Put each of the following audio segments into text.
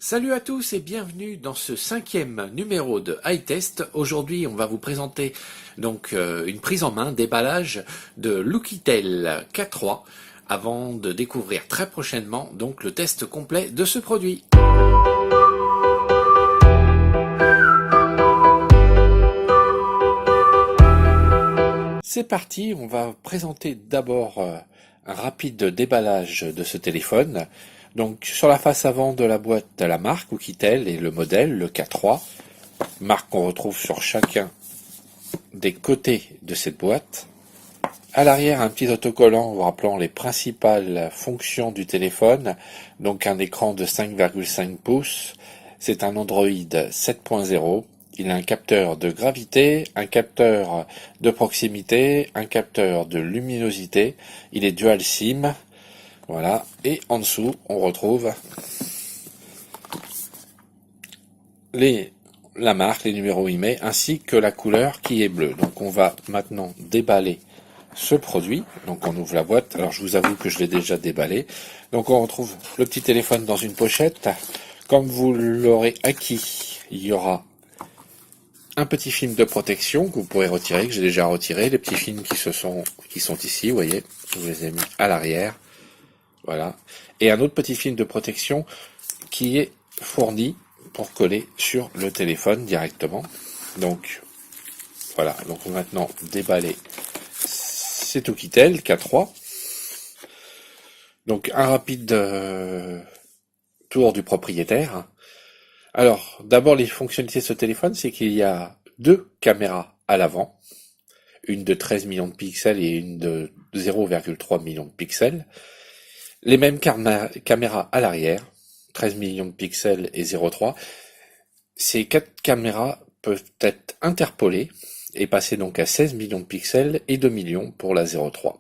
Salut à tous et bienvenue dans ce 5e numéro de iTest. Aujourd'hui, on va vous présenter donc une prise en main, déballage de L'Ouqitel K3 avant de découvrir très prochainement donc le test complet de ce produit. C'est parti, on va présenter d'abord un rapide déballage de ce téléphone. Donc sur la face avant de la boîte, la marque Ouqitel et le modèle, le K3, marque qu'on retrouve sur chacun des côtés de cette boîte. À l'arrière, un petit autocollant vous rappelant les principales fonctions du téléphone, donc un écran de 5,5 pouces, c'est un Android 7.0, il a un capteur de gravité, un capteur de proximité, un capteur de luminosité, il est dual SIM. Voilà, et en dessous, on retrouve la marque, les numéros IMEI, ainsi que la couleur qui est bleue. Donc on va maintenant déballer ce produit. Donc on ouvre la boîte. Alors je vous avoue que je l'ai déjà déballé. Donc on retrouve le petit téléphone dans une pochette. Comme vous l'aurez acquis, il y aura un petit film de protection que vous pourrez retirer, que j'ai déjà retiré. Les petits films qui sont ici, vous voyez, je vous les ai mis à l'arrière. Voilà. Et un autre petit film de protection qui est fourni pour coller sur le téléphone directement. Donc, voilà. Donc, on va maintenant déballer cet Ouqitel K3. Donc, un rapide tour du propriétaire. Alors, d'abord, les fonctionnalités de ce téléphone, c'est qu'il y a deux caméras à l'avant. Une de 13 millions de pixels et une de 0,3 millions de pixels. Les mêmes caméras à l'arrière, 13 millions de pixels et 0,3. Ces quatre caméras peuvent être interpolées et passer donc à 16 millions de pixels et 2 millions pour la 0,3.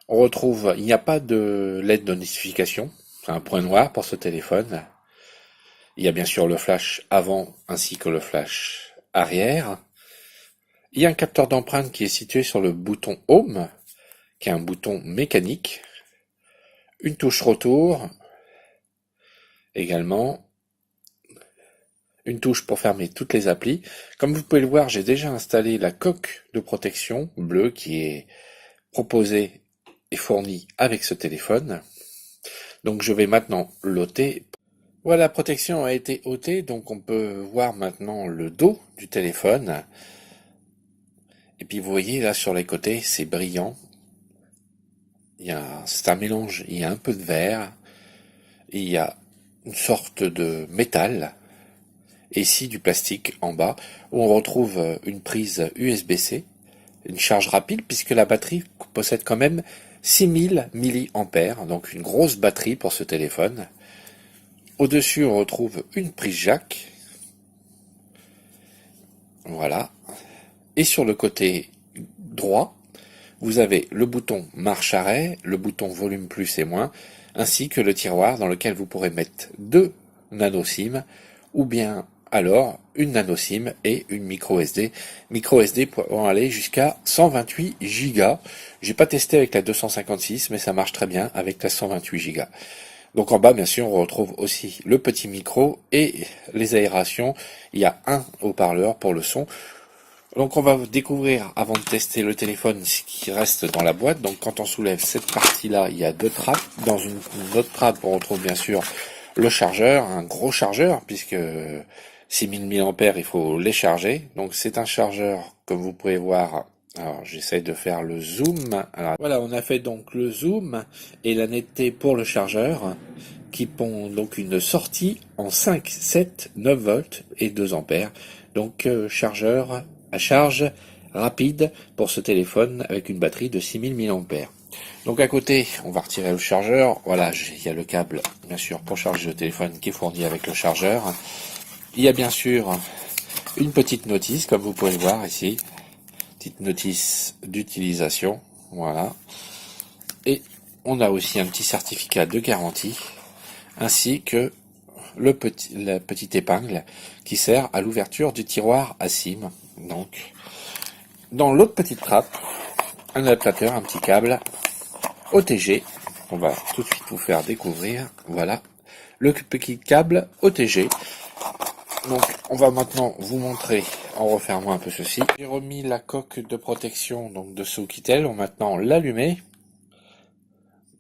On retrouve, il n'y a pas de LED de notification, c'est un point noir pour ce téléphone. Il y a bien sûr le flash avant ainsi que le flash arrière. Il y a un capteur d'empreinte qui est situé sur le bouton Home, qui est un bouton mécanique. Une touche retour, également, une touche pour fermer toutes les applis. Comme vous pouvez le voir, j'ai déjà installé la coque de protection bleue qui est proposée et fournie avec ce téléphone. Donc je vais maintenant l'ôter. Voilà, la protection a été ôtée, donc on peut voir maintenant le dos du téléphone. Et puis vous voyez là sur les côtés, c'est brillant. C'est un mélange, il y a un peu de verre, il y a une sorte de métal, et ici du plastique en bas, où on retrouve une prise USB-C, une charge rapide, puisque la batterie possède quand même 6000 mAh, donc une grosse batterie pour ce téléphone. Au-dessus, on retrouve une prise jack, voilà, et sur le côté droit, vous avez le bouton marche-arrêt, le bouton volume plus et moins, ainsi que le tiroir dans lequel vous pourrez mettre deux nano SIM, ou bien alors une nano SIM et une micro SD. Micro SD pour aller jusqu'à 128 Go. J'ai pas testé avec la 256, mais ça marche très bien avec la 128 Go. Donc en bas, bien sûr, on retrouve aussi le petit micro et les aérations. Il y a un haut-parleur pour le son. Donc on va découvrir, avant de tester le téléphone, ce qui reste dans la boîte. Donc quand on soulève cette partie-là, il y a deux trappes. Dans une autre trappe, on retrouve bien sûr le chargeur, un gros chargeur, puisque 6000 mAh, il faut les charger. Donc c'est un chargeur, comme vous pouvez voir. Alors j'essaie de faire le zoom. Alors, voilà, on a fait donc le zoom et la netteté pour le chargeur, qui pond donc une sortie en 5, 7, 9 volts et 2 ampères. Donc chargeur à charge rapide pour ce téléphone avec une batterie de 6000 mAh. Donc à côté, on va retirer le chargeur. Voilà, il y a le câble, bien sûr, pour charger le téléphone qui est fourni avec le chargeur. Il y a bien sûr une petite notice, comme vous pouvez le voir ici. Petite notice d'utilisation. Voilà. Et on a aussi un petit certificat de garantie, ainsi que la petite épingle qui sert à l'ouverture du tiroir à SIM. Donc, dans l'autre petite trappe, un adaptateur, un petit câble OTG. On va tout de suite vous faire découvrir. Voilà, le petit câble OTG. Donc on va maintenant vous montrer en refermant un peu ceci. J'ai remis la coque de protection donc de ce Oukitel. On va maintenant l'allumer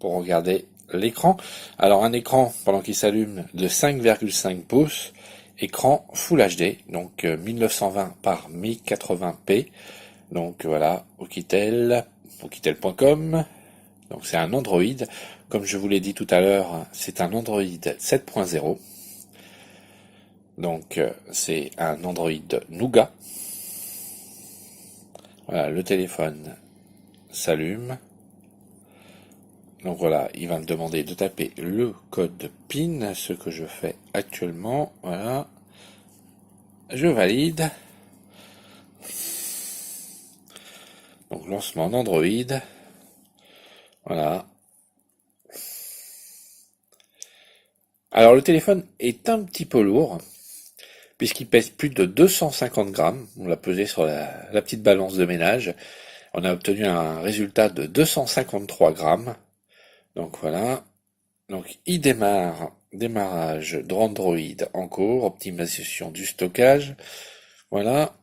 pour regarder l'écran. Alors un écran pendant qu'il s'allume de 5,5 pouces, écran Full HD, donc 1920 par 1080p. Donc voilà, Oukitel, oukitel.com. Donc c'est un Android. Comme je vous l'ai dit tout à l'heure, c'est un Android 7.0. Donc c'est un Android Nougat. Voilà, le téléphone s'allume. Donc voilà, il va me demander de taper le code PIN, ce que je fais actuellement. Voilà. Je valide. Donc lancement d'Android. Voilà. Alors le téléphone est un petit peu lourd, puisqu'il pèse plus de 250 grammes. On l'a pesé sur la petite balance de ménage. On a obtenu un résultat de 253 grammes. Donc voilà. Donc il démarre. Démarrage d'Android en cours. Optimisation du stockage. Voilà.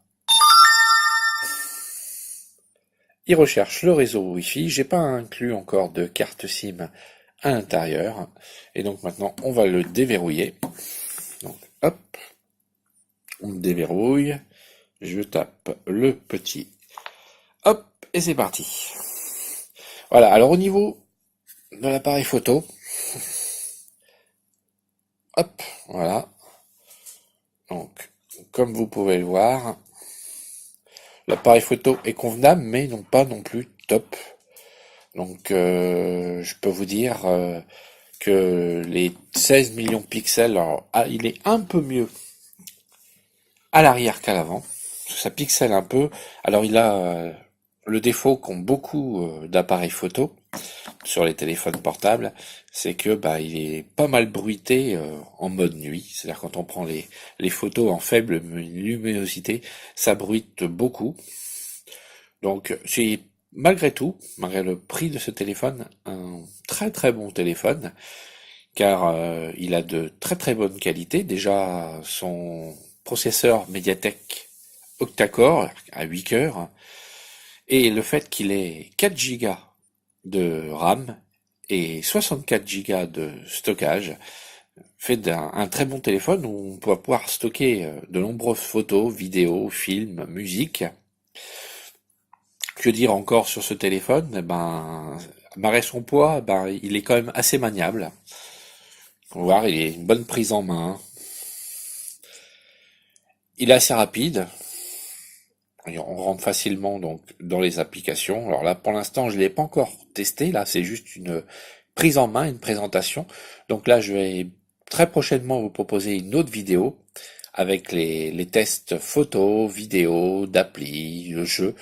Il recherche le réseau Wi-Fi. J'ai pas inclus encore de carte SIM à l'intérieur. Et donc maintenant, on va le déverrouiller. Donc hop. On le déverrouille. Je tape le petit. Hop. Et c'est parti. Voilà. Alors au niveau de l'appareil photo. Hop. Voilà. Donc, comme vous pouvez le voir, l'appareil photo est convenable, mais non pas non plus top. Donc, je peux vous dire que les 16 millions de pixels, alors, il est un peu mieux à l'arrière qu'à l'avant. Ça pixelle un peu. Alors, il a le défaut qu'ont beaucoup d'appareils photo sur les téléphones portables, c'est que il est pas mal bruité en mode nuit. C'est-à-dire quand on prend les photos en faible luminosité, ça bruite beaucoup. Donc c'est malgré tout, malgré le prix de ce téléphone, un très très bon téléphone, car il a de très très bonnes qualités. Déjà son processeur Mediatek octa-core à 8 cœurs, et le fait qu'il ait 4 Go de RAM et 64 Go de stockage fait d'un très bon téléphone où on peut pouvoir stocker de nombreuses photos, vidéos, films, musique. Que dire encore sur ce téléphone? Malgré son poids, il est quand même assez maniable. On va voir, il est une bonne prise en main. Il est assez rapide. On rentre facilement donc dans les applications. Alors là, pour l'instant, je l'ai pas encore testé. Là, c'est juste une prise en main, une présentation. Donc là, je vais très prochainement vous proposer une autre vidéo avec les tests photos, vidéos, d'appli, de jeux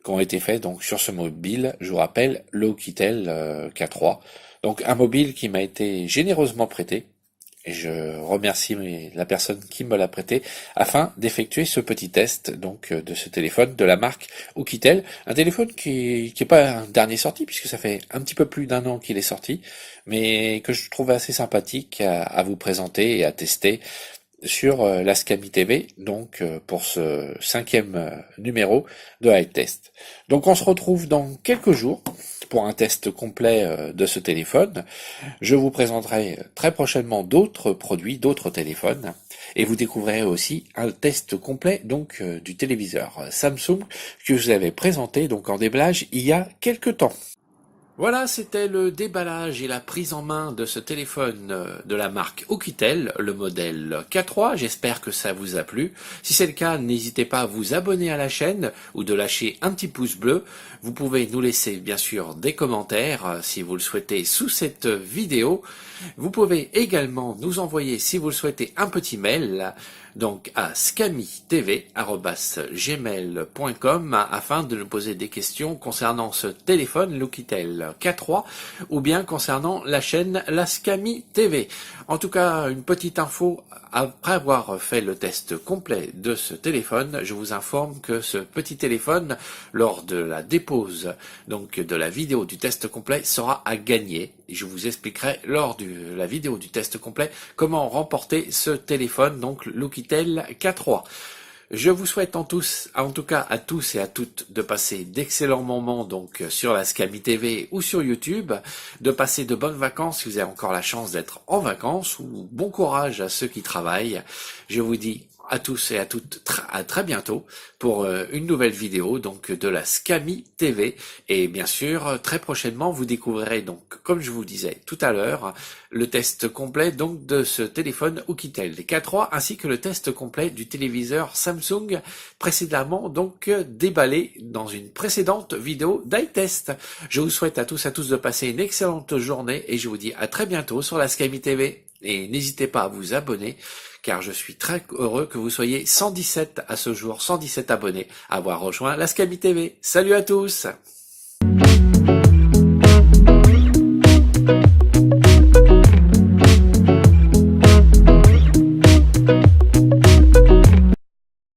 qui ont été faits donc sur ce mobile. Je vous rappelle, le Oukitel K3. Donc un mobile qui m'a été généreusement prêté. Et je remercie la personne qui me l'a prêté afin d'effectuer ce petit test donc de ce téléphone de la marque Oukitel, un téléphone qui est pas un dernier sorti puisque ça fait un petit peu plus d'1 an qu'il est sorti, mais que je trouve assez sympathique à vous présenter et à tester sur la Scami TV, donc pour ce 5e numéro de iTest. Donc on se retrouve dans quelques jours pour un test complet de ce téléphone. Je vous présenterai très prochainement d'autres produits, d'autres téléphones, et vous découvrirez aussi un test complet donc du téléviseur Samsung que je vous avais présenté donc en déballage il y a quelques temps. Voilà, c'était le déballage et la prise en main de ce téléphone de la marque Oukitel, le modèle K3. J'espère que ça vous a plu. Si c'est le cas, n'hésitez pas à vous abonner à la chaîne ou de lâcher un petit pouce bleu. Vous pouvez nous laisser bien sûr des commentaires si vous le souhaitez sous cette vidéo. Vous pouvez également nous envoyer, si vous le souhaitez, un petit mail donc à scamitv@gmail.com afin de nous poser des questions concernant ce téléphone Oukitel. Oukitel K3 ou bien concernant la chaîne La Scami TV. En tout cas, une petite info, après avoir fait le test complet de ce téléphone, je vous informe que ce petit téléphone, lors de la dépose donc de la vidéo du test complet, sera à gagner. Et je vous expliquerai lors de la vidéo du test complet comment remporter ce téléphone, donc l'Oukitel K3. Je vous souhaite en tout cas à tous et à toutes de passer d'excellents moments donc sur la Scami TV ou sur YouTube, de passer de bonnes vacances si vous avez encore la chance d'être en vacances, ou bon courage à ceux qui travaillent. Je vous dis à tous et à toutes à très bientôt pour une nouvelle vidéo donc de la Scami TV, et bien sûr très prochainement vous découvrirez donc, comme je vous disais tout à l'heure, le test complet donc de ce téléphone Oukitel K3 ainsi que le test complet du téléviseur Samsung précédemment donc déballé dans une précédente vidéo d'iTest. Je vous souhaite à tous de passer une excellente journée et je vous dis à très bientôt sur la Scami TV, et n'hésitez pas à vous abonner car je suis très heureux que vous soyez 117 à ce jour, 117 abonnés à avoir rejoint la Scami TV. Salut à tous!